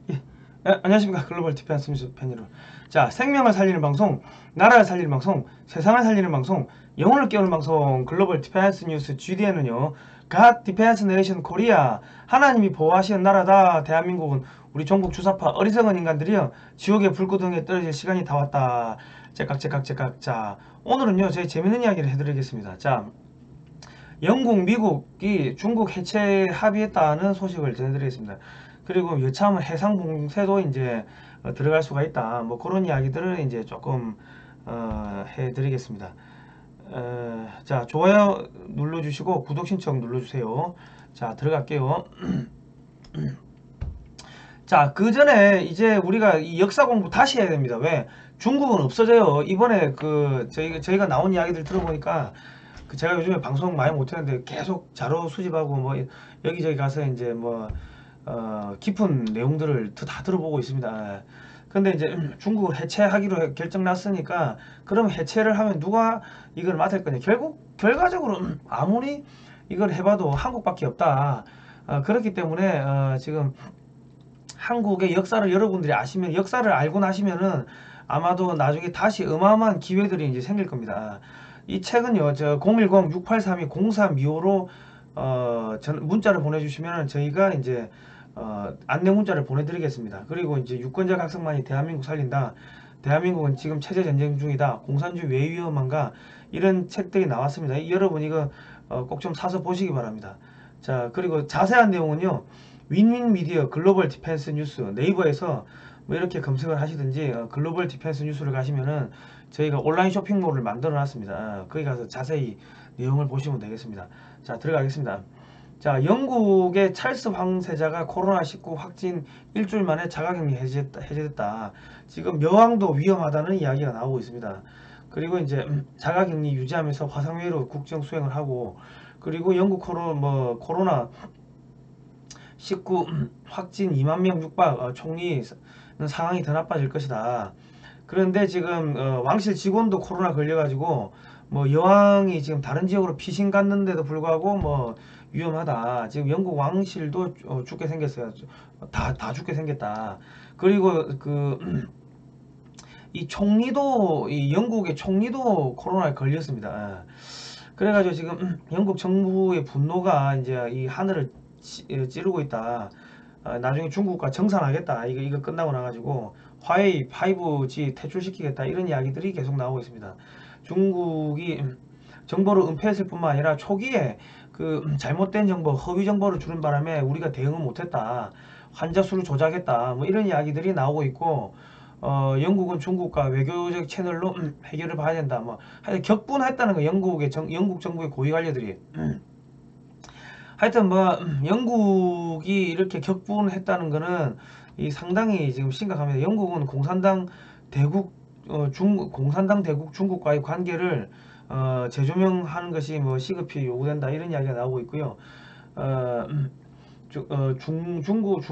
예. 안녕하십니까. 글로벌 디펜스 뉴스 팬 여러분. 자, 생명을 살리는 방송, 나라를 살리는 방송, 세상을 살리는 방송, 영혼을 깨우는 방송, 글로벌 디펜스 뉴스 GDN은요, God Defense Nation Korea, 하나님이 보호하시는 나라다. 대한민국은 우리 종국 주사파 어리석은 인간들이요, 지옥의 불구덩이에 떨어질 시간이 다 왔다. 째깍째깍째깍. 자, 오늘은요, 저희 재밌는 이야기를 해드리겠습니다. 자, 영국, 미국이 중국 해체 합의했다는 소식을 전해드리겠습니다. 그리고 여차하면 해상 봉쇄도 이제 들어갈 수가 있다. 뭐 그런 이야기들을 이제 조금 해드리겠습니다. 자, 좋아요 눌러주시고 구독 신청 눌러주세요. 자, 들어갈게요. 자, 그 전에 이제 우리가 이 역사 공부 다시 해야 됩니다. 왜? 중국은 없어져요. 이번에 그 저희가 나온 이야기들 들어보니까 그 제가 요즘에 방송 많이 못했는데 계속 자료 수집하고 뭐 여기저기 가서 이제 뭐 깊은 내용들을 다 들어보고 있습니다. 근데 이제 중국을 해체하기로 결정 났으니까 그럼 해체를 하면 누가 이걸 맡을 거냐? 결국 결과적으로 아무리 이걸 해봐도 한국밖에 없다. 그렇기 때문에 지금 한국의 역사를 여러분들이 아시면, 역사를 알고 나시면은 아마도 나중에 다시 어마어마한 기회들이 이제 생길 겁니다. 이 책은요, 저 010-6832-0325로 문자를 보내주시면 저희가 이제 안내 문자를 보내드리겠습니다. 그리고 이제 유권자 각성만이 대한민국 살린다. 대한민국은 지금 체제 전쟁 중이다. 공산주의 왜 위험한가? 이런 책들이 나왔습니다. 여러분 이거 꼭 좀 사서 보시기 바랍니다. 자, 그리고 자세한 내용은요, 윈윈 미디어 글로벌 디펜스 뉴스 네이버에서 뭐 이렇게 검색을 하시든지 글로벌 디펜스 뉴스를 가시면은 저희가 온라인 쇼핑몰을 만들어 놨습니다. 거기 가서 자세히 내용을 보시면 되겠습니다. 자, 들어가겠습니다. 자, 영국의 찰스 황세자가 코로나19 확진 일주일 만에 자가격리 해제됐다. 지금 여왕도 위험하다는 이야기가 나오고 있습니다. 그리고 이제 자가격리 유지하면서 화상회의로 국정 수행을 하고, 그리고 영국 코로나 19 확진 2만 명 육박, 총리는 상황이 더 나빠질 것이다. 그런데 지금 왕실 직원도 코로나 걸려가지고 뭐 여왕이 지금 다른 지역으로 피신 갔는데도 불구하고 뭐 위험하다. 지금 영국 왕실도 죽게 생겼어요. 다 죽게 생겼다. 그리고 그 이 총리도, 이 영국의 총리도 코로나에 걸렸습니다. 그래가지고 지금 영국 정부의 분노가 이제 이 하늘을 찌르고 있다. 나중에 중국과 정산하겠다. 이거 끝나고 나가지고 화웨이 5G 퇴출시키겠다. 이런 이야기들이 계속 나오고 있습니다. 중국이 정보를 은폐했을 뿐만 아니라 초기에 그 잘못된 정보, 허위 정보를 주는 바람에 우리가 대응을 못했다. 환자 수를 조작했다. 뭐 이런 이야기들이 나오고 있고, 영국은 중국과 외교적 채널로 해결을 봐야 된다. 뭐 하여튼 격분했다는 거, 영국 정부의 고위 관료들이. 하여튼 뭐 영국이 이렇게 격분했다는 거는 이 상당히 지금 심각합니다. 영국은 공산당 대국 공산당 대국 중국과의 관계를 재조명하는 것이 뭐 시급히 요구된다, 이런 이야기가 나오고 있고요. 중국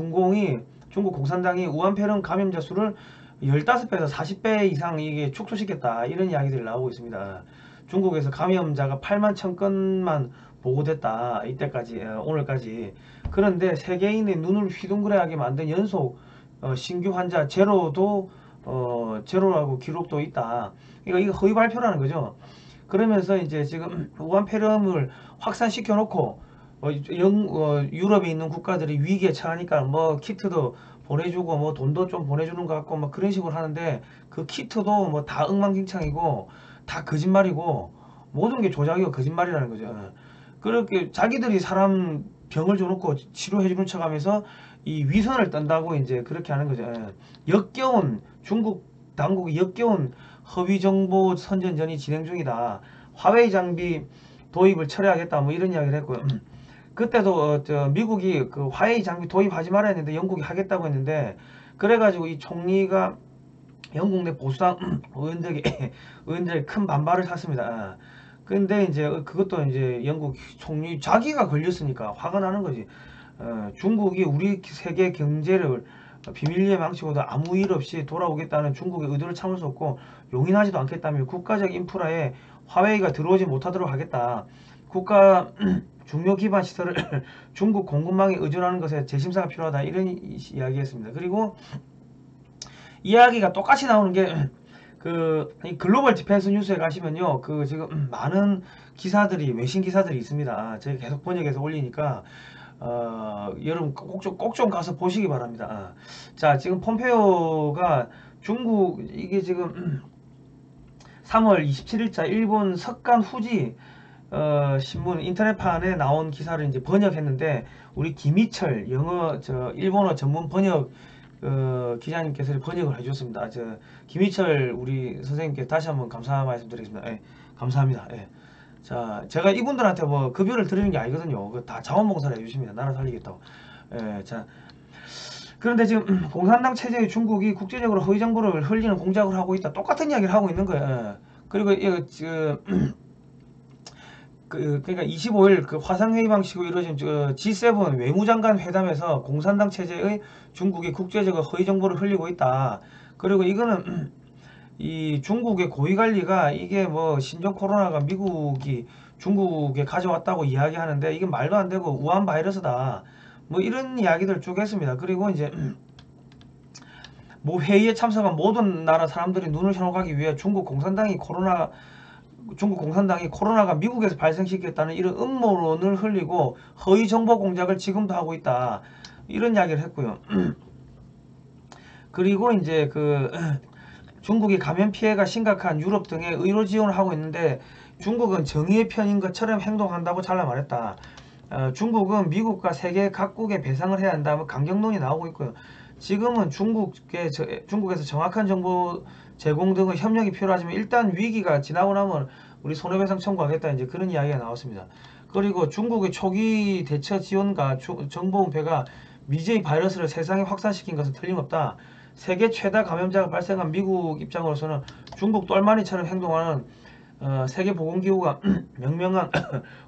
공산당이 우한폐렴 감염자 수를 15배에서 40배 이상 이게 축소시켰다, 이런 이야기들이 나오고 있습니다. 중국에서 감염자가 8만 1000건만 보고됐다, 이때까지, 오늘까지. 그런데 세계인의 눈을 휘둥그레하게 만든 연속 신규 환자 제로라고 기록도 있다. 이거 허위 발표라는 거죠. 그러면서 이제 지금 우한폐렴을 확산시켜 놓고 유럽에 있는 국가들이 위기에 처하니까 뭐 키트도 보내주고 뭐 돈도 좀 보내주는 것 같고 뭐 그런 식으로 하는데, 그 키트도 뭐 다 엉망진창이고 다 거짓말이고 모든 게 조작이고 거짓말이라는 거죠. 그렇게 자기들이 사람 병을 줘놓고 치료해주는 척하면서 이 위선을 떤다고 이제 그렇게 하는 거죠. 역겨운, 중국 당국이 역겨운 허위 정보 선전전이 진행 중이다. 화웨이 장비 도입을 철회하겠다, 뭐 이런 이야기를 했고요. 그때도 미국이 그 화웨이 장비 도입하지 말아야 했는데 영국이 하겠다고 했는데, 그래가지고 이 총리가 영국 내 보수당 의원들에게 큰 반발을 샀습니다. 근데 이제 그것도 이제 영국 총리 자기가 걸렸으니까 화가 나는 거지. 중국이 우리 세계 경제를 비밀리에 망치고도 아무 일 없이 돌아오겠다는 중국의 의도를 참을 수 없고 용인하지도 않겠다며 국가적 인프라에 화웨이가 들어오지 못하도록 하겠다. 중요 기반 시설을 중국 공급망에 의존하는 것에 재심사가 필요하다 이런 이야기했습니다. 그리고 이야기가 똑같이 나오는 게 이 글로벌 디펜스 뉴스에 가시면요, 지금 많은 기사들이 외신 기사들이 있습니다. 제가 계속 번역해서 올리니까 여러분 꼭 좀 가서 보시기 바랍니다. 자, 지금 폼페오가 중국 이게 지금 3월 27일자 일본 석간 후지 신문 인터넷판에 나온 기사를 이제 번역했는데 우리 김희철 일본어 전문 번역 기자님께서 번역을 해주셨습니다. 김희철 우리 선생님께 다시 한번 감사 말씀드리겠습니다. 예, 감사합니다. 예. 자, 제가 이분들한테 뭐 급여를 드리는 게 아니거든요. 다 자원봉사를 해주십니다. 나라 살리겠다고. 예, 자, 그런데 지금 공산당 체제의 중국이 국제적으로 허위 정보를 흘리는 공작을 하고 있다. 똑같은 이야기를 하고 있는 거예요. 예. 그리고 그러니까 25일 화상회의 방식으로 이루어진 G7 외무장관 회담에서 공산당 체제의 중국이 국제적으로 허위 정보를 흘리고 있다. 그리고 이거는 이 중국의 고위관리가 이게 뭐 신종 코로나가 미국이 중국에 가져왔다고 이야기하는데 이게 말도 안 되고 우한 바이러스다. 뭐 이런 이야기들 쭉 했습니다. 그리고 이제 뭐 회의에 참석한 모든 나라 사람들이 눈을 현혹하기 위해 중국 공산당이 코로나가 미국에서 발생시켰다는 이런 음모론을 흘리고 허위 정보 공작을 지금도 하고 있다. 이런 이야기를 했고요. 그리고 이제 중국이 감염 피해가 심각한 유럽 등에 의료 지원을 하고 있는데 중국은 정의의 편인 것처럼 행동한다고 잘라 말했다. 중국은 미국과 세계 각국에 배상을 해야 한다면 강경론이 나오고 있고요. 지금은 중국에서 정확한 정보 제공 등의 협력이 필요하지만 일단 위기가 지나고 나면 우리 손해배상 청구하겠다 이제 그런 이야기가 나왔습니다. 그리고 중국의 초기 대처 지원과 정보은폐가 미제의 바이러스를 세상에 확산시킨 것은 틀림없다. 세계 최다 감염자가 발생한 미국 입장으로서는 중국 똘마니처럼 행동하는 세계보건기구가 명명한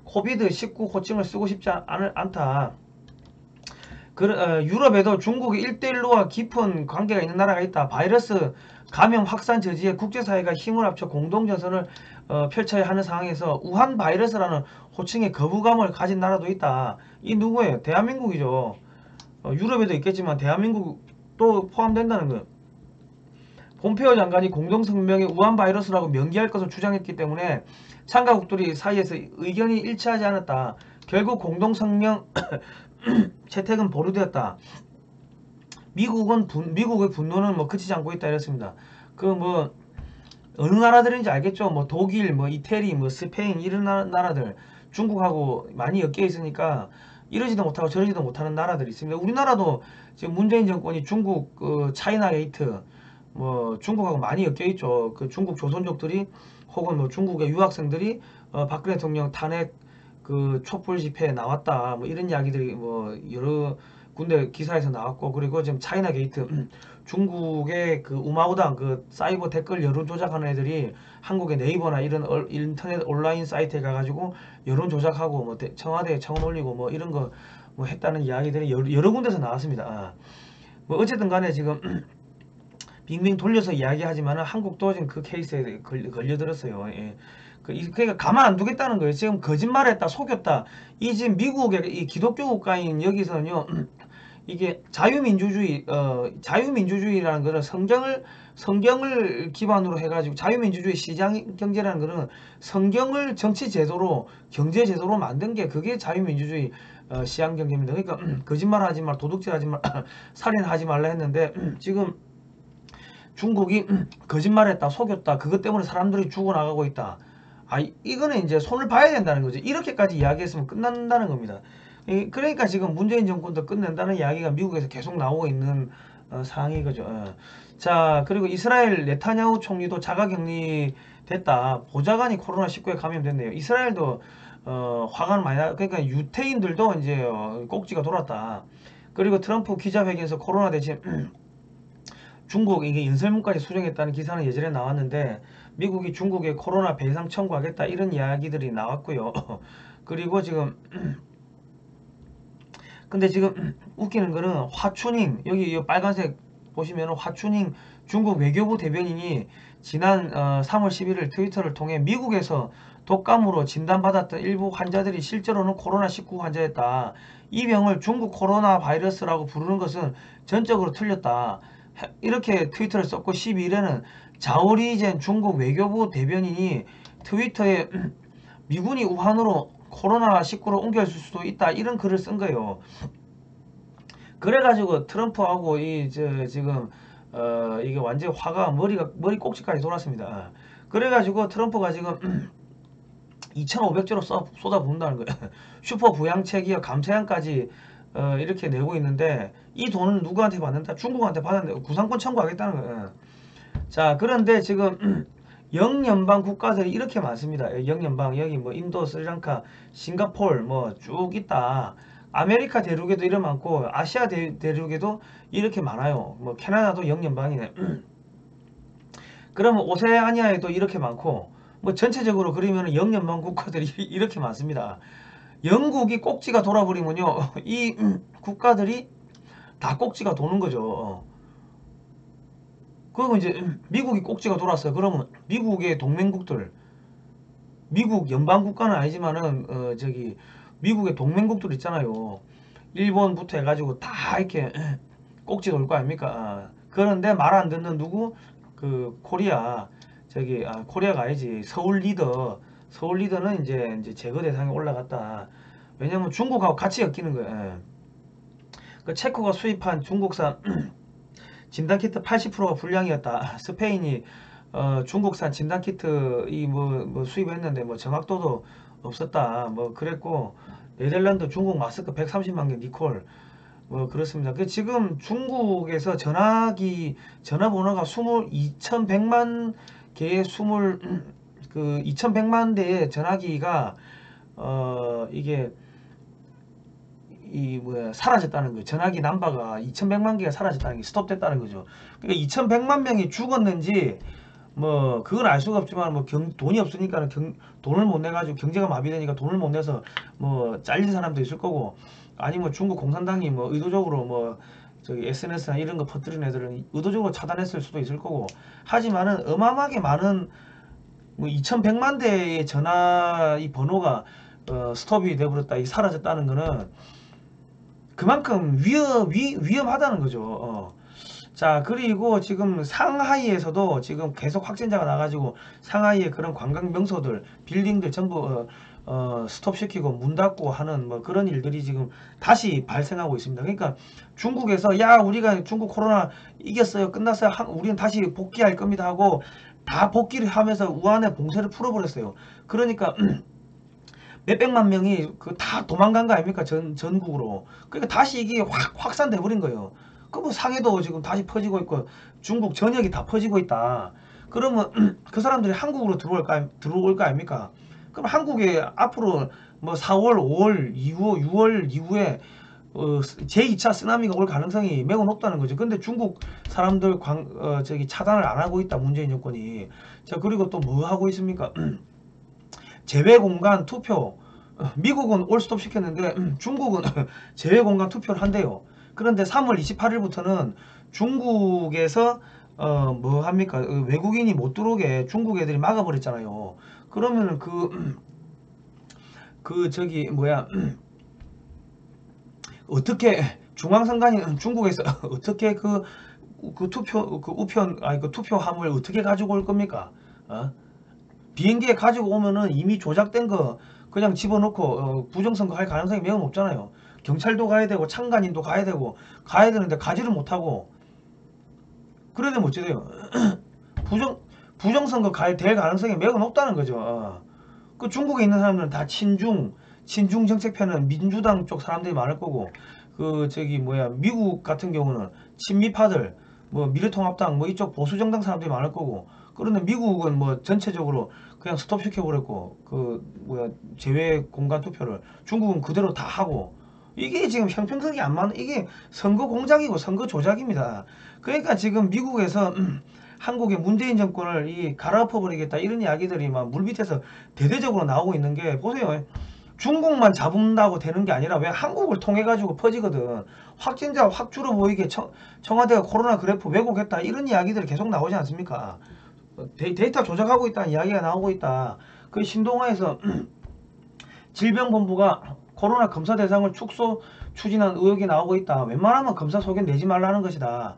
코비드19 호칭을 쓰고 싶지 않다. 유럽에도 중국이 1대1로와 깊은 관계가 있는 나라가 있다. 바이러스 감염 확산 저지에 국제사회가 힘을 합쳐 공동전선을 펼쳐야 하는 상황에서 우한 바이러스라는 호칭에 거부감을 가진 나라도 있다. 이 누구예요? 대한민국이죠. 유럽에도 있겠지만 대한민국도 포함된다는 거예요. 폼페오 장관이 공동성명에 우한 바이러스라고 명기할 것을 주장했기 때문에 참가국들이 사이에서 의견이 일치하지 않았다. 결국 공동성명 채택은 보류되었다. 미국의 분노는 뭐 그치지 않고 있다 이랬습니다. 어느 나라들인지 알겠죠? 뭐 독일, 뭐 이태리, 뭐 스페인 이런 나라들 중국하고 많이 엮여 있으니까 이러지도 못하고 저러지도 못하는 나라들이 있습니다. 우리나라도 지금 문재인 정권이 중국 차이나 게이트 뭐 중국하고 많이 엮여 있죠. 중국 조선족들이 혹은 뭐 중국의 유학생들이 박근혜 대통령 탄핵 촛불 집회에 나왔다 뭐 이런 이야기들이 뭐 여러 군데 기사에서 나왔고, 그리고 지금 차이나 게이트 중국의 우마우당 사이버 댓글 여론 조작하는 애들이 한국의 네이버나 이런 인터넷 온라인 사이트에 가가지고 여론 조작하고 뭐 청와대에 청원 올리고 뭐 이런 거 뭐 했다는 이야기들이 여러 군데서 나왔습니다. 뭐 어쨌든 간에 지금 빙빙 돌려서 이야기하지만 한국도 지금 그 케이스에 걸려들었어요. 예. 그러니까 가만 안 두겠다는 거예요. 지금 거짓말했다, 속였다. 이 지금 미국의 이 기독교 국가인 여기서는요, 이게 자유민주주의라는 거는 성경을 기반으로 해가지고 자유민주주의 시장 경제라는 거는 성경을 정치 제도로 경제 제도로 만든 게 그게 자유민주주의 시장 경제입니다. 그러니까 거짓말하지 말, 도둑질하지 말, 살인하지 말라 했는데 지금 중국이 거짓말했다, 속였다, 그것 때문에 사람들이 죽어나가고 있다. 이거는 이제 손을 봐야 된다는 거죠. 이렇게까지 이야기했으면 끝난다는 겁니다. 그러니까 지금 문재인 정권도 끝낸다는 이야기가 미국에서 계속 나오고 있는 상황이거죠. 자, 그리고 이스라엘 네타냐후 총리도 자가격리 됐다. 보좌관이 코로나19에 감염됐네요. 이스라엘도 화가 많이 나. 그러니까 유태인들도 이제 꼭지가 돌았다. 그리고 트럼프 기자회견에서 코로나 대신 중국 이게 연설문까지 수정했다는 기사는 예전에 나왔는데 미국이 중국에 코로나 배상 청구하겠다 이런 이야기들이 나왔고요. 그리고 지금 근데 지금 웃기는 거는 화춘잉 여기 이 빨간색 보시면 화춘잉 중국 외교부 대변인이 지난 3월 11일 트위터를 통해 미국에서 독감으로 진단받았던 일부 환자들이 실제로는 코로나19 환자였다. 이 병을 중국 코로나 바이러스라고 부르는 것은 전적으로 틀렸다. 이렇게 트위터를 썼고 12일에는 자오리젠 중국 외교부 대변인이 트위터에 미군이 우한으로 코로나19로 옮겨줄 수도 있다 이런 글을 쓴 거예요. 그래가지고 트럼프하고 지금 이게 완전 화가 머리 꼭지까지 돌았습니다. 그래가지고 트럼프가 지금 2,500조로 쏟아부은다는 거예요. 슈퍼 부양책이요 감세안까지 이렇게 내고 있는데 이 돈은 누구한테 받는다? 중국한테 받았는데 구상권 청구하겠다는 거예요. 자, 그런데 지금 영연방 국가들이 이렇게 많습니다. 영연방 여기 뭐 인도, 스리랑카, 싱가폴 뭐 쭉 있다. 아메리카 대륙에도 이렇게 많고 아시아 대륙에도 이렇게 많아요. 뭐 캐나다도 영연방이네. 그러면 오세아니아에도 이렇게 많고 뭐 전체적으로 그러면 영연방 국가들이 이렇게 많습니다. 영국이 꼭지가 돌아버리면요 이 국가들이 다 꼭지가 도는 거죠. 그리고 이제 미국이 꼭지가 돌았어요. 그러면 미국의 동맹국들, 미국 연방국가는 아니지만은 저기 미국의 동맹국들 있잖아요. 일본부터 해가지고 다 이렇게 꼭지 돌 거 아닙니까? 그런데 말 안 듣는 누구? 그 코리아 저기 코리아가 아니지 서울 리더는 이제 제거 대상에 올라갔다. 왜냐면 중국하고 같이 엮이는 거예요. 그 체코가 수입한 중국산 진단키트 80%가 불량이었다. 스페인이 중국산 진단키트 뭐 수입했는데 뭐 정확도도 없었다. 뭐 그랬고 네덜란드 중국 마스크 130만 개 니콜 뭐 그렇습니다. 그 지금 중국에서 전화번호가 2,100만 개의 그 2,100만 대의 전화기가 이게 사라졌다는 거예요. 전화기 남바가 2,100만 개가 사라졌다는 게 스톱됐다는 거죠. 그러니까 2,100만 명이 죽었는지 뭐 그건 알 수가 없지만 뭐 돈이 없으니까 돈을 못 내가지고 경제가 마비되니까 돈을 못 내서 뭐 잘린 사람도 있을 거고 아니면 중국 공산당이 뭐 의도적으로 뭐 저기 SNS나 이런 거 퍼뜨린 애들은 의도적으로 차단했을 수도 있을 거고 하지만은 어마어마하게 많은 뭐 2,100만 대의 전화 이 번호가 스톱이 돼버렸다, 이 사라졌다는 거는 그만큼 위험하다는 거죠. 자, 그리고 지금 상하이에서도 지금 계속 확진자가 나가지고 상하이의 그런 관광 명소들, 빌딩들 전부 스톱시키고 문 닫고 하는 뭐 그런 일들이 지금 다시 발생하고 있습니다. 그러니까 중국에서 야 우리가 중국 코로나 이겼어요, 끝났어요, 우리는 다시 복귀할 겁니다 하고 다 복귀를 하면서 우한의 봉쇄를 풀어버렸어요. 그러니까 몇백만 명이 다 도망간 거 아닙니까? 전국으로. 그러니까 다시 이게 확산돼 버린 거예요. 그 뭐 상해도 지금 다시 퍼지고 있고 중국 전역이 다 퍼지고 있다. 그러면 그 사람들이 한국으로 들어올 거 아닙니까? 그럼 한국에 앞으로 뭐 4월, 5월 이후, 6월 이후에 제2차 쓰나미가 올 가능성이 매우 높다는 거죠. 근데 중국 사람들 저기 차단을 안 하고 있다, 문재인 정권이. 자, 그리고 또 뭐 하고 있습니까? 제외공간 투표. 미국은 올스톱 시켰는데 중국은 제외공간 투표를 한대요. 그런데 3월 28일부터는 중국에서 뭐 합니까? 외국인이 못 들어오게 중국 애들이 막아버렸잖아요. 그러면은 저기 뭐야 어떻게 중앙선관위 중국에서 어떻게 그 투표 그 투표함을 어떻게 가지고 올 겁니까? 비행기에 가지고 오면은 이미 조작된 거 그냥 집어넣고 부정선거 할 가능성이 매우 높잖아요. 경찰도 가야 되고 참관인도 가야 되는데 가지를 못하고 그래야 되면 어찌 돼요? 부정선거 될 가능성이 매우 높다는 거죠. 그 중국에 있는 사람들은 다 친중 정책편은 민주당 쪽 사람들이 많을 거고 그 저기 뭐야 미국 같은 경우는 친미파들 뭐 미래통합당 뭐 이쪽 보수정당 사람들이 많을 거고 그런데 미국은 뭐 전체적으로 그냥 스톱 시켜버렸고 그 뭐야 제외 공간 투표를 중국은 그대로 다 하고 이게 지금 형평성이 안 맞는 이게 선거 공작이고 선거 조작입니다. 그러니까 지금 미국에서 한국의 문재인 정권을 갈아엎어 버리겠다 이런 이야기들이 막 물밑에서 대대적으로 나오고 있는 게 보세요. 중국만 잡는다고 되는 게 아니라 왜 한국을 통해 가지고 퍼지거든. 확진자 확 줄어 보이게 청와대가 코로나 그래프 왜곡했다 이런 이야기들이 계속 나오지 않습니까? 데이터 조작하고 있다는 이야기가 나오고 있다. 그 신동아에서 질병본부가 코로나 검사 대상을 축소 추진한 의혹이 나오고 있다. 웬만하면 검사 소견 내지 말라는 것이다.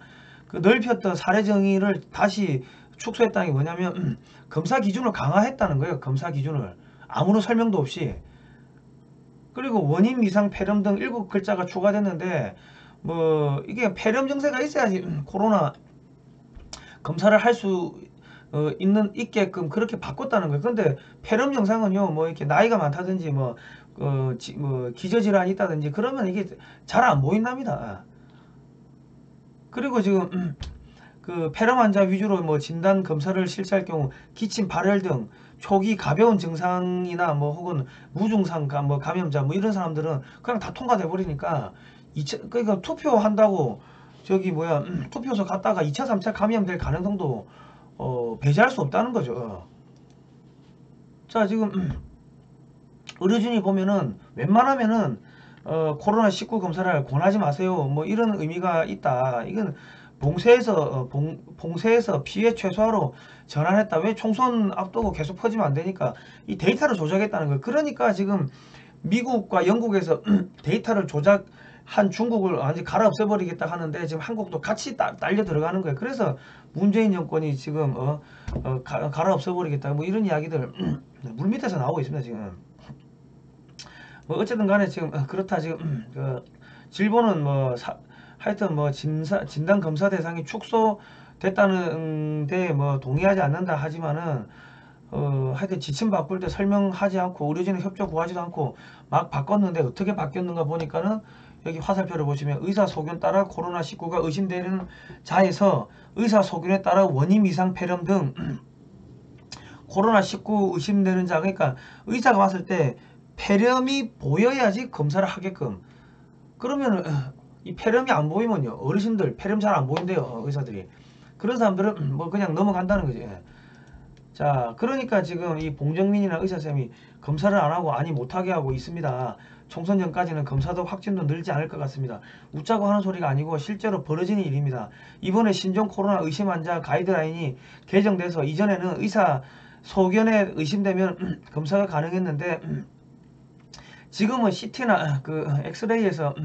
그 넓혔던 사례 정의를 다시 축소했다는 게 뭐냐면 검사 기준을 강화했다는 거예요. 검사 기준을 아무런 설명도 없이. 그리고 원인 미상 폐렴 등 7글자가 추가됐는데 뭐 이게 폐렴 증세가 있어야지 코로나 검사를 할 수 있게끔 그렇게 바꿨다는 거예요. 근데 폐렴 증상은요, 뭐 이렇게 나이가 많다든지 뭐 기저질환이 있다든지 그러면 이게 잘 안 보인답니다. 그리고 지금 그 폐렴 환자 위주로 뭐 진단 검사를 실시할 경우 기침, 발열 등 초기 가벼운 증상이나 뭐 혹은 무증상 뭐 감염자 뭐 이런 사람들은 그냥 다 통과돼 버리니까 그러니까 투표한다고 저기 뭐야 투표소 갔다가 2차, 3차 감염될 가능성도 배제할 수 없다는 거죠. 자, 지금 의료진이 보면은 웬만하면은 코로나19 검사를 권하지 마세요. 뭐 이런 의미가 있다. 이건 봉쇄에서 피해 최소화로 전환했다. 왜 총선 앞두고 계속 퍼지면 안 되니까 이 데이터를 조작했다는 거예요. 그러니까 지금 미국과 영국에서 데이터를 조작한 중국을 완전히 갈아 없애버리겠다 하는데 지금 한국도 같이 딸려 들어가는 거예요. 그래서 문재인 정권이 지금 갈아 없애버리겠다 뭐 이런 이야기들 물밑에서 나오고 있습니다. 지금 뭐 어쨌든 간에 지금 그렇다. 지금 질본은 뭐 하여튼 뭐 진단 검사 대상이 축소됐다는데 뭐 동의하지 않는다 하지만은 하여튼 지침 바꿀 때 설명하지 않고 의료진은 협조 구하지도 않고 막 바꿨는데 어떻게 바뀌었는가 보니까는 여기 화살표를 보시면 의사 소견 따라 코로나19가 의심되는 자에서 의사 소견에 따라 원인 이상 폐렴 등 코로나19 의심되는 자, 그러니까 의사가 봤을 때 폐렴이 보여야지 검사를 하게끔. 그러면 이 폐렴이 안 보이면요, 어르신들 폐렴 잘 안 보인대요, 의사들이. 그런 사람들은 뭐 그냥 넘어간다는 거지. 자, 그러니까 지금 이 봉정민이나 의사쌤이 검사를 안 하고 아니 못하게 하고 있습니다. 총선 전까지는 검사도 확진도 늘지 않을 것 같습니다. 웃자고 하는 소리가 아니고 실제로 벌어지는 일입니다. 이번에 신종 코로나 의심 환자 가이드라인이 개정돼서 이전에는 의사 소견에 의심되면 검사가 가능했는데 지금은 CT나 그 엑스레이에서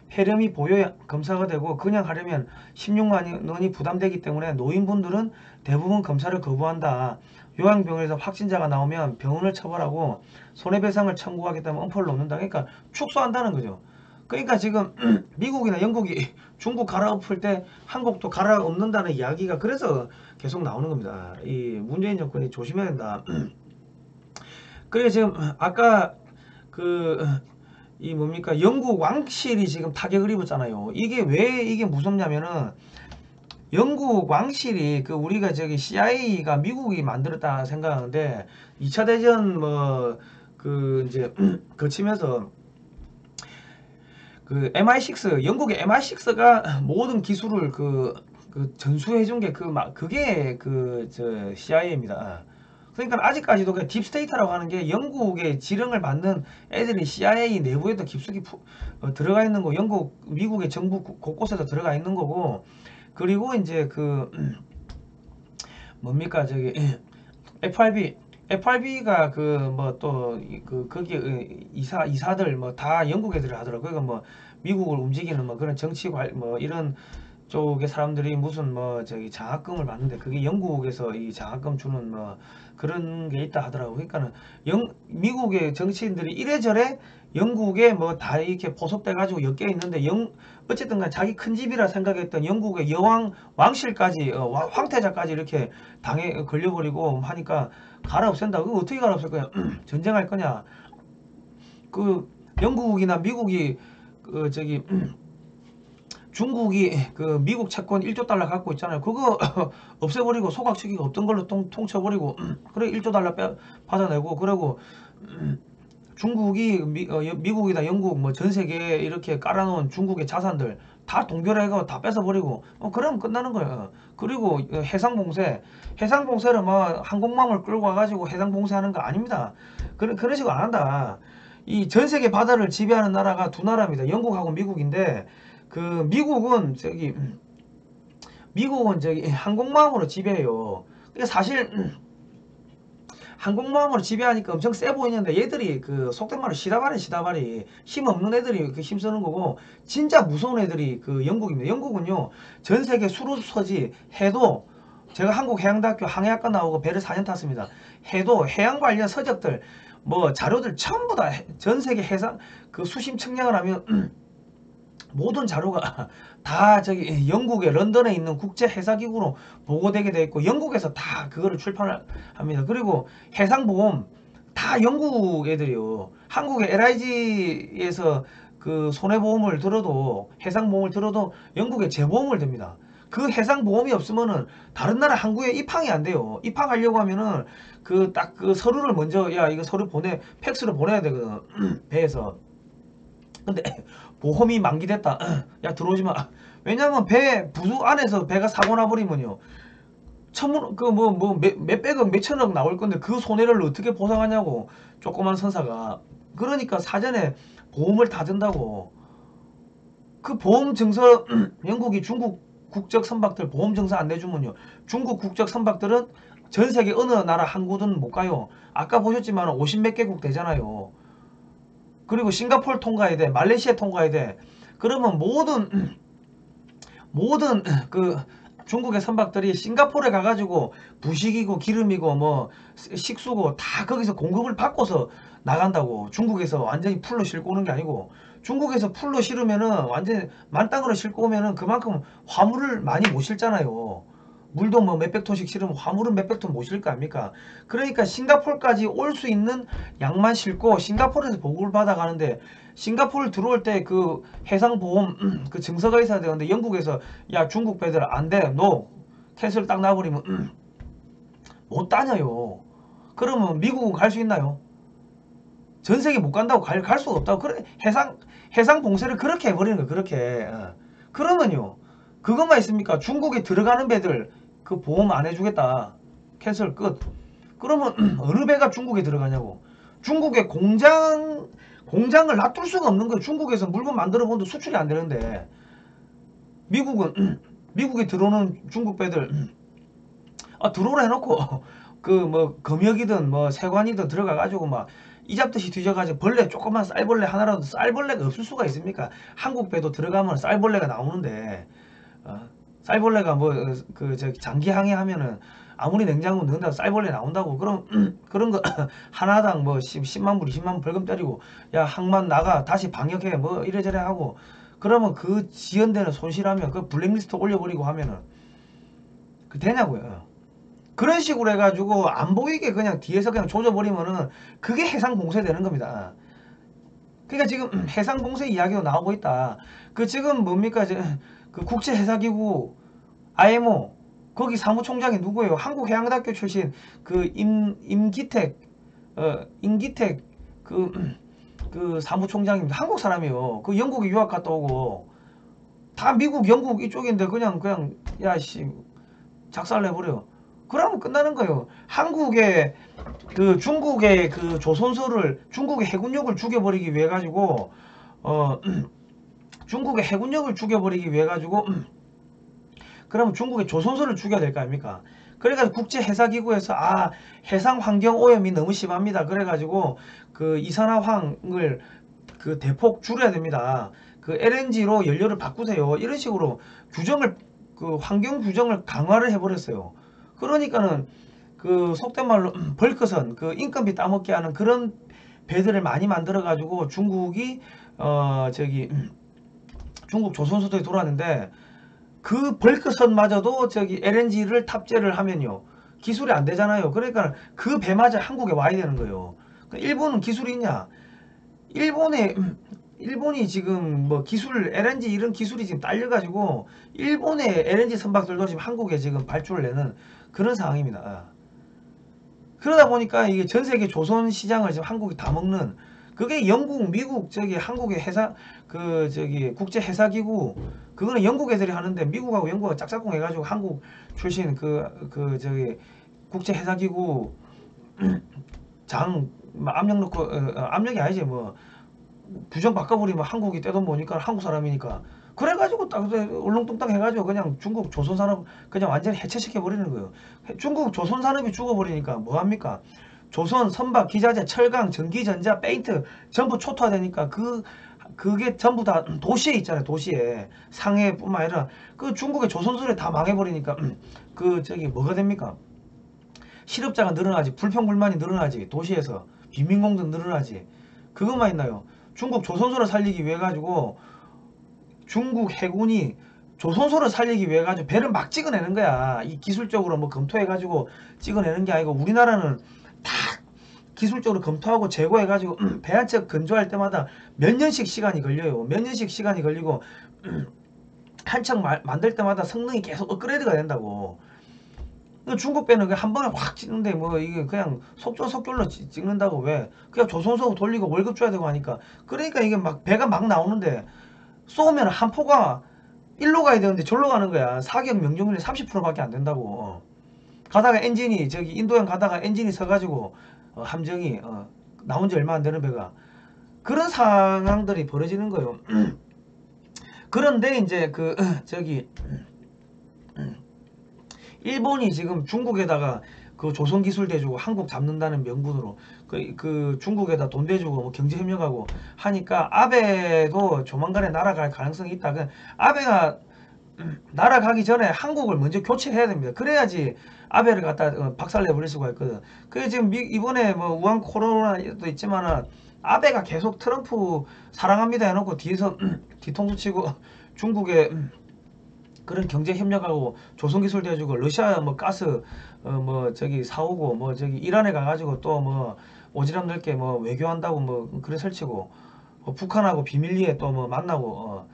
폐렴이 보여야 검사가 되고 그냥 하려면 16만 원이 부담되기 때문에 노인분들은 대부분 검사를 거부한다. 요양병원에서 확진자가 나오면 병원을 처벌하고 손해배상을 청구하겠다면 엄포를 놓는다. 그러니까 축소한다는 거죠. 그러니까 지금 미국이나 영국이 중국 갈아엎을 때 한국도 갈아엎는다는 이야기가 그래서 계속 나오는 겁니다. 이 문재인 정권이 조심해야 된다. 그래 지금 아까 이 뭡니까 영국 왕실이 지금 타격을 입었잖아요. 이게 왜 이게 무섭냐면은 영국 왕실이 우리가 저기 CIA가 미국이 만들었다 생각하는데 2차 대전 뭐 이제 거치면서 MI6 영국의 MI6가 모든 기술을 전수해준 게 그게 저 CIA입니다. 그러니까 아직까지도 딥스테이트라고 하는 게 영국의 지령을 받는 애들이 CIA 내부에도 깊숙이 들어가 있는 거, 미국의 정부 곳곳에도 들어가 있는 거고, 그리고 이제 뭡니까 저기 FRB가 거기 이사들 뭐 다 영국 애들이 하더라고요. 뭐 미국을 움직이는 뭐 그런 정치 뭐 이런 쪽의 사람들이 무슨 뭐 저기 장학금을 받는데 그게 영국에서 이 장학금 주는 뭐 그런 게 있다 하더라고. 그러니까는 미국의 정치인들이 이래저래 영국에 뭐 다 이렇게 포섭돼 가지고 엮여 있는데 어쨌든 간 자기 큰 집이라 생각했던 영국의 왕실까지 황태자까지 이렇게 걸려버리고 하니까 갈아 없앤다. 그거 어떻게 갈아 없앨 거냐? 전쟁할 거냐? 영국이나 미국이 저기 중국이 미국 채권 1조 달러 갖고 있잖아요. 그거 없애버리고 소각치기가 없던 걸로 통쳐버리고 그래 1조 달러 받아내고 그러고 중국이 미국이나 영국 뭐 전세계에 이렇게 깔아놓은 중국의 자산들 다 동결해가지고 다 뺏어버리고 그러면 끝나는 거예요. 그리고 해상봉쇄를 뭐 항공모함을 끌고 와가지고 해상봉쇄하는 거 아닙니다. 그런 식으로 안 한다. 이 전 세계 바다를 지배하는 나라가 두 나라입니다. 영국하고 미국인데 그 미국은 저기 항공모함으로 지배해요. 그러니까 사실 항공모함으로 지배하니까 엄청 세 보이는데 얘들이 그 속된 말로 시다발이 힘없는 애들이 그 힘쓰는 거고 진짜 무서운 애들이 그 영국입니다. 영국은요 전 세계 수로서지 해도 제가 한국해양대학교 항해학과 나오고 배를 4년 탔습니다. 해도 해양 관련 서적들 뭐 자료들 전부 다 전 세계 해상 그 수심 측량을 하면 모든 자료가 다 저기 영국의 런던에 있는 국제해사기구로 보고되게 돼 있고 영국에서 다 그거를 출판을 합니다. 그리고 해상보험 다 영국 애들이요. 한국의 LIG에서 그 손해보험을 들어도 해상보험을 들어도 영국에 재보험을 듭니다. 그 해상보험이 없으면은 다른 나라 항구에 입항이 안 돼요. 입항하려고 하면은 그 딱 그 서류를 먼저 야 이거 서류 팩스로 보내야 되거든. 배에서. 근데 보험이 만기됐다. 야 들어오지 마. 왜냐면 배 부수 안에서 배가 사고 나버리면요. 천문 그뭐 몇백억 몇천억 나올 건데 그 손해를 어떻게 보상하냐고 조그만 선사가. 그러니까 사전에 보험을 다 든다고. 그 보험 증서 영국이 중국 국적 선박들 보험 증서 안 내주면요. 중국 국적 선박들은 전 세계 어느 나라 항구든 못 가요. 아까 보셨지만 50 몇 개국 되잖아요. 그리고 싱가포르 통과해야 돼. 말레이시아 통과해야 돼. 그러면 모든 그 중국의 선박들이 싱가포르에 가가지고 부식이고 기름이고 뭐 식수고 다 거기서 공급을 받고서 나간다고. 중국에서 완전히 풀로 싣고 오는 게 아니고 중국에서 풀로 실으면은 완전히 만땅으로 싣고 오면은 그만큼 화물을 많이 못 실잖아요. 물도 뭐 몇백 톤씩 실으면 화물은 몇백 톤 못 실 거 아닙니까? 그러니까 싱가포르까지 올 수 있는 양만 싣고 싱가포르에서 보급을 받아가는데 싱가포르 들어올 때 그 해상보험 그 증서가 있어야 되는데 영국에서 야 중국 배들 안 돼. 노. 캔슬 딱 나버리면 못 다녀요. 그러면 미국은 갈 수 있나요? 전 세계 못 간다고 갈 수가 없다고. 그래 해상 봉쇄를 그렇게 해버리는 거예요. 그렇게. 그러면요. 그것만 있습니까? 중국에 들어가는 배들 그 보험 안 해주겠다. 캔슬 끝. 그러면 어느 배가 중국에 들어가냐고. 중국에 공장을 놔둘 수가 없는 거예요. 중국에서 물건 만들어 본도 수출이 안 되는데 미국은 미국에 들어오는 중국 배들 들어오라 해놓고 그 뭐 검역이든 뭐 세관이든 들어가 가지고 막 이잡듯이 뒤져가지고 벌레 조그만 쌀벌레 하나라도 쌀벌레가 없을 수가 있습니까? 한국 배도 들어가면 쌀벌레가 나오는데 쌀벌레가 뭐 그 저기 장기 항해하면은 아무리 냉장고 넣는다고 쌀벌레 나온다고. 그럼 그런 거 하나당 뭐 10만 불 20만 불 벌금 때리고 야 항만 나가 다시 방역해 뭐 이래저래 하고 그러면 그 지연되는 손실하면 그 블랙리스트 올려버리고 하면은 그 되냐고요. 그런 식으로 해가지고 안 보이게 그냥 뒤에서 그냥 조져버리면은 그게 해상 봉쇄되는 겁니다. 그러니까 지금 해상 봉쇄 이야기도 나오고 있다. 그 지금 뭡니까 이제 그 국제해사기구 IMO 거기 사무총장이 누구예요? 한국해양대학교 출신 그 임기택 그 사무총장입니다. 한국 사람이요. 그 영국에 유학 갔다 오고 다 미국 영국 이쪽인데 그냥 야씨 작살내버려. 그러면 끝나는 거예요. 한국의 그 중국의 그 조선소를 중국의 해군력을 죽여버리기 위해 가지고 중국의 해군력을 죽여버리기 위해 가지고 그러면 중국의 조선소를 죽여야 될 거 아닙니까? 그래가지고 국제해사기구에서 해상 환경 오염이 너무 심합니다. 그래가지고 그 이산화황을 그 대폭 줄여야 됩니다. 그 LNG로 연료를 바꾸세요. 이런 식으로 그 환경 규정을 강화를 해버렸어요. 그러니까는 그 속된 말로 벌크선 그 인건비 따먹게 하는 그런 배들을 많이 만들어 가지고 중국이 저기 중국 조선소들이 돌아왔는데 그 벌크선마저도 저기 LNG를 탑재를 하면요 기술이 안 되잖아요. 그러니까 그 배마저 한국에 와야 되는 거예요. 일본은 기술이 있냐? 일본이 지금 뭐 기술 LNG 이런 기술이 지금 딸려가지고 일본의 LNG 선박들도 지금 한국에 지금 발주를 내는 그런 상황입니다. 그러다 보니까 이게 전 세계 조선 시장을 지금 한국이 다 먹는 그게 영국, 미국 저기 한국의 그 저기 국제 해사기구 그거는 영국 애들이 하는데 미국하고 영국하고 짝짝꿍 해가지고 한국 출신 그 저기 국제 해사기구 장 막 압력 넣고 압력이 아니지 뭐 규정 바꿔버리면 한국이 떼돈 보니까 한국 사람이니까 그래가지고 딱 울렁뚱땅 해가지고 그냥 중국 조선산업 그냥 완전히 해체시켜 버리는 거예요. 중국 조선산업이 죽어버리니까 뭐합니까? 조선, 선박, 기자재, 철강, 전기전자, 페인트 전부 초토화되니까 그게 전부 다 도시에 있잖아요. 도시에 상해뿐만 아니라 그 중국의 조선소에 다 망해버리니까 그 저기 뭐가 됩니까? 실업자가 늘어나지, 불평불만이 늘어나지, 도시에서 빈민공도 늘어나지. 그것만 있나요? 중국 조선소를 살리기 위해 가지고 중국 해군이 조선소를 살리기 위해 가지고 배를 막 찍어내는 거야. 이 기술적으로 뭐 검토해 가지고 찍어내는 게 아니고 우리나라는 다 기술적으로 검토하고 제고해 가지고 배 한 척 건조할 때마다 몇 년씩 시간이 걸려요. 몇 년씩 시간이 걸리고 한 척 만들 때마다 성능이 계속 업그레이드가 된다고. 중국 배는 한 번에 확 찍는데 뭐 이게 그냥 속전속결로 찍는다고. 왜? 그냥 조선소 돌리고 월급 줘야 되고 하니까. 그러니까 이게 막 배가 막 나오는데 쏘면 한 포가 일로 가야 되는데 절로 가는 거야. 사격 명중률이 30%밖에 안 된다고. 가다가 엔진이 저기 인도양 가다가 엔진이 서가지고 함정이 나온 지 얼마 안 되는 배가 그런 상황들이 벌어지는 거예요. 그런데 이제 그 저기 일본이 지금 중국에다가 그 조선 기술 대주고 한국 잡는다는 명분으로 그 중국에다 돈 대주고 뭐 경제 협력하고 하니까 아베도 조만간에 날아갈 가능성이 있다. 그 아베가 날아가기 전에 한국을 먼저 교체해야 됩니다. 그래야지 아베를 갖다 박살내 버릴 수가 있거든. 그게 지금 이번에 뭐 우한 코로나도 있지만은 아베가 계속 트럼프 사랑합니다 해놓고 뒤에서 뒤통수 치고 중국에 그런 경제 협력하고 조선 기술 대주고 러시아 뭐 가스 뭐 저기 사오고 뭐 저기 이란에 가가지고 또 뭐 오지랖 넓게 뭐 외교한다고 뭐 그래 설치고 북한하고 비밀리에 또 뭐 만나고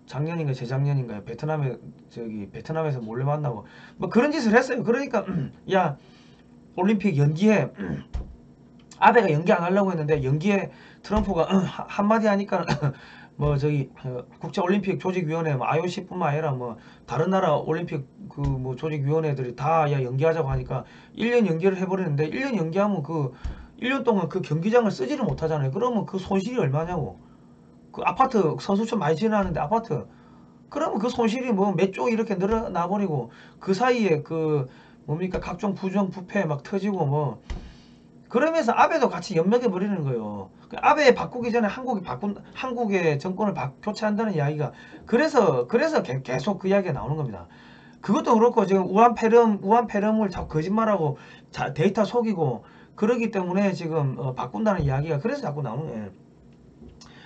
작년인가 재작년인가 베트남에 저기 베트남에서 몰래 만나고 뭐 그런 짓을 했어요. 그러니까 야 올림픽 연기해. 아베가 연기 안 하려고 했는데 연기에 트럼프가 한마디 하니까 뭐 저기 국제올림픽 조직위원회 뭐 IOC뿐만 아니라 뭐 다른 나라 올림픽 그 뭐 조직위원회들이 다 야 연기하자고 하니까 1년 연기를 해버리는데 1년 연기하면 그 1년 동안 그 경기장을 쓰지를 못하잖아요. 그러면 그 손실이 얼마냐고. 그 아파트 선수촌 많이 지어놨는데 아파트 그러면 그 손실이 뭐 몇 조 이렇게 늘어나 버리고 그 사이에 그 뭡니까 각종 부정 부패 막 터지고 뭐 그러면서 아베도 같이 연맥해 버리는 거예요. 아베 바꾸기 전에 한국의 정권을 교체한다는 이야기가 그래서 계속 그 이야기가 나오는 겁니다. 그것도 그렇고 지금 우한폐렴을 자꾸 거짓말하고 데이터 속이고 그러기 때문에 지금 바꾼다는 이야기가 그래서 자꾸 나오는 거예요.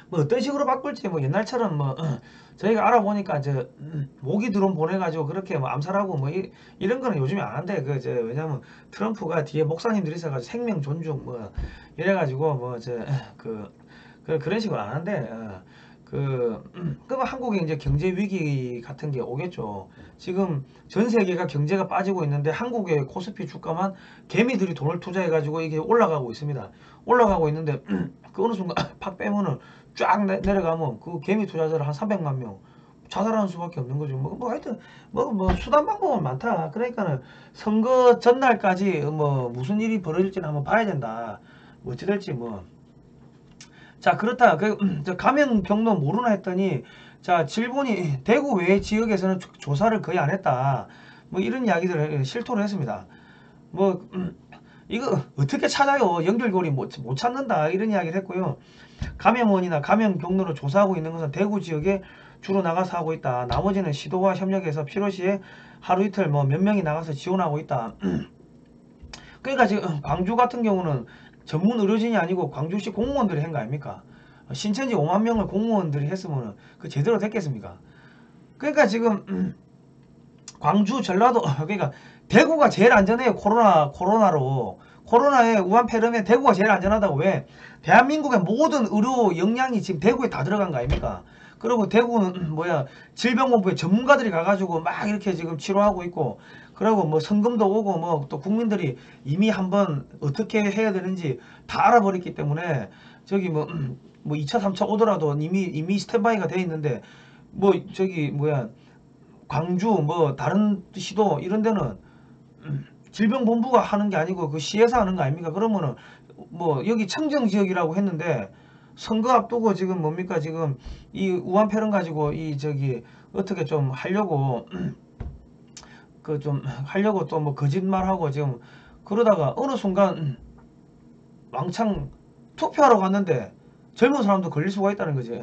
뭐 어떤 식으로 바꿀지 뭐 옛날처럼 뭐 저희가 알아보니까 저 모기 드론 보내가지고 그렇게 뭐 암살하고 뭐 이런 거는 요즘에 안 한대. 왜냐면 트럼프가 뒤에 목사님들이 있어가지고 생명 존중 뭐 이래가지고 뭐 그런 식으로 안 한대. 그럼 한국에 이제 경제 위기 같은 게 오겠죠. 지금 전 세계가 경제가 빠지고 있는데 한국의 코스피 주가만 개미들이 돈을 투자해가지고 이게 올라가고 있습니다. 올라가고 있는데 그 어느 순간 팍 빼면은 쫙 내려가면 그 개미 투자자를 한 300만 명 자살하는 수밖에 없는 거죠. 하여튼 뭐 수단 방법은 많다. 그러니까는 선거 전날까지 뭐 무슨 일이 벌어질지는 한번 봐야 된다. 뭐 어찌 될지 뭐. 자 그렇다. 저 감염 경로 모르나 했더니 자 질본이 대구 외 지역에서는 조사를 거의 안 했다. 뭐 이런 이야기들을 실토를 했습니다. 뭐 이거 어떻게 찾아요? 연결고리 못 찾는다 이런 이야기를 했고요. 감염원이나 감염 경로를 조사하고 있는 것은 대구 지역에 주로 나가서 하고 있다. 나머지는 시도와 협력해서 필요시에 하루 이틀 뭐 몇 명이 나가서 지원하고 있다. 그러니까 지금 광주 같은 경우는 전문 의료진이 아니고 광주시 공무원들이 한 거 아닙니까? 신천지 5만 명을 공무원들이 했으면 그 제대로 됐겠습니까? 그러니까 지금 광주 전라도 그러니까 대구가 제일 안전해요. 코로나로 코로나에 우한폐렴에 대구가 제일 안전하다고. 왜? 대한민국의 모든 의료 역량이 지금 대구에 다 들어간 거 아닙니까? 그리고 대구는 질병본부에 전문가들이 가가지고 막 이렇게 지금 치료하고 있고, 그리고 뭐 성금도 오고 뭐 또 국민들이 이미 한번 어떻게 해야 되는지 다 알아버렸기 때문에 저기 뭐 2차 3차 오더라도 이미 스탠바이가 돼 있는데 광주 뭐 다른 시도 이런 데는 질병본부가 하는 게 아니고 그 시에서 하는 거 아닙니까? 그러면은 뭐 여기 청정 지역이라고 했는데 선거 앞두고 지금 뭡니까 지금 이 우한폐렴 가지고 이 저기 어떻게 좀 하려고 그 좀 하려고 또 뭐 거짓말하고 지금 그러다가 어느 순간 왕창 투표하러 갔는데 젊은 사람도 걸릴 수가 있다는 거지.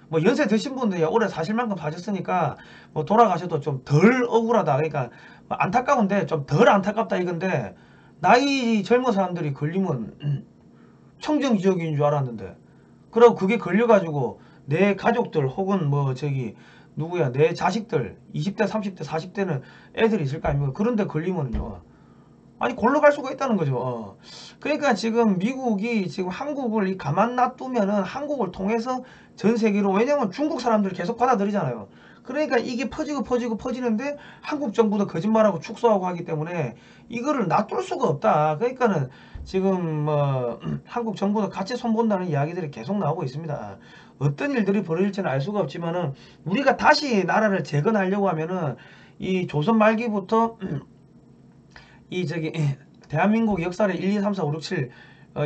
뭐 연세 드신 분들이 올해 사실 만큼 사셨으니까 뭐 돌아가셔도 좀 덜 억울하다. 그러니까 안타까운데 좀 덜 안타깝다 이건데 나이 젊은 사람들이 걸리면 청정 지역인 줄 알았는데 그리고 그게 걸려가지고 내 가족들 혹은 뭐 저기 누구야 내 자식들 20대 30대 40대는 애들이 있을 거 아닙니까. 그런데 걸리면요 아니 골로 갈 수가 있다는 거죠. 그러니까 지금 미국이 지금 한국을 가만 놔두면은 한국을 통해서 전 세계로 왜냐면 중국 사람들 계속 받아들이잖아요. 그러니까 이게 퍼지는데 한국 정부도 거짓말하고 축소하고 하기 때문에 이거를 놔둘 수가 없다. 그러니까는 지금 뭐 한국 정부도 같이 손본다는 이야기들이 계속 나오고 있습니다. 어떤 일들이 벌어질지는 알 수가 없지만은 우리가 다시 나라를 재건하려고 하면은 이 조선 말기부터 이 저기 대한민국 역사를 1, 2, 3, 4, 5, 6, 7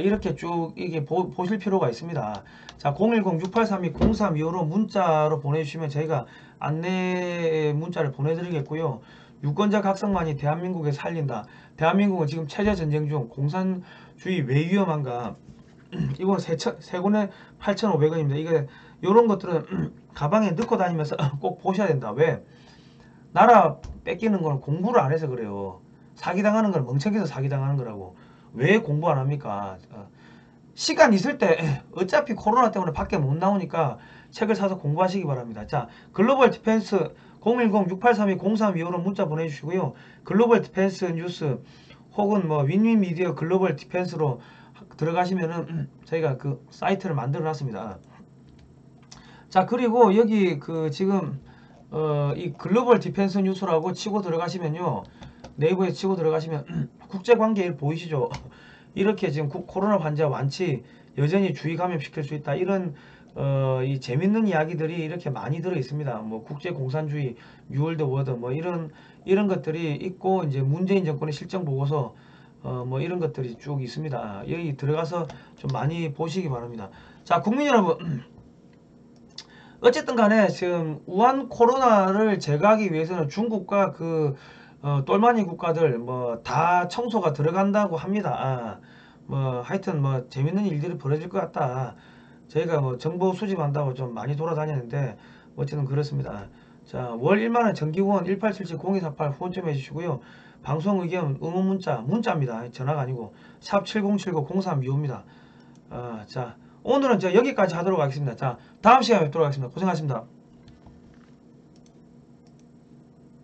이렇게 쭉 이게 보실 필요가 있습니다. 자, 010-6832-0325로 문자로 보내주시면 저희가 안내 문자를 보내드리겠고요. 유권자 각성만이 대한민국에 살린다. 대한민국은 지금 체제 전쟁 중 공산주의 왜 위험한가? 이건 세 권에 8,500원입니다. 이게 요런 것들은 가방에 넣고 다니면서 꼭 보셔야 된다. 왜? 나라 뺏기는 건 공부를 안 해서 그래요. 사기당하는 건 멍청해서 사기당하는 거라고. 왜 공부 안 합니까? 시간 있을 때 어차피 코로나 때문에 밖에 못 나오니까 책을 사서 공부하시기 바랍니다. 자, 글로벌 디펜스 010-6832-0325로 문자 보내주시고요. 글로벌 디펜스 뉴스 혹은 뭐 윈윈 미디어 글로벌 디펜스로 들어가시면은 저희가 그 사이트를 만들어 놨습니다. 자, 그리고 여기 그 지금 이 글로벌 디펜스 뉴스라고 치고 들어가시면요. 네이버에 치고 들어가시면 국제관계 보이시죠? 이렇게 지금 코로나 환자 완치 여전히 주의 감염시킬 수 있다. 이런 이 재밌는 이야기들이 이렇게 많이 들어 있습니다. 뭐 국제 공산주의, 뉴월드 워드 뭐 이런 것들이 있고 이제 문재인 정권의 실정 보고서 뭐 이런 것들이 쭉 있습니다. 여기 들어가서 좀 많이 보시기 바랍니다. 자, 국민 여러분. 어쨌든 간에 지금 우한 코로나를 제거하기 위해서는 중국과 그 똘마니 국가들 뭐 다 청소가 들어간다고 합니다. 뭐 하여튼 뭐 재밌는 일들이 벌어질 것 같다. 저희가 뭐 정보 수집한다고 좀 많이 돌아다녔는데 어쨌든 그렇습니다. 자, 월 1만원 정기후원 1877-0248 후원좀 해주시고요. 방송 의견 의문 문자입니다. 전화가 아니고 샵 7079-0325입니다. 자, 오늘은 저 여기까지 하도록 하겠습니다. 자, 다음 시간에 뵙도록 하겠습니다. 고생하셨습니다.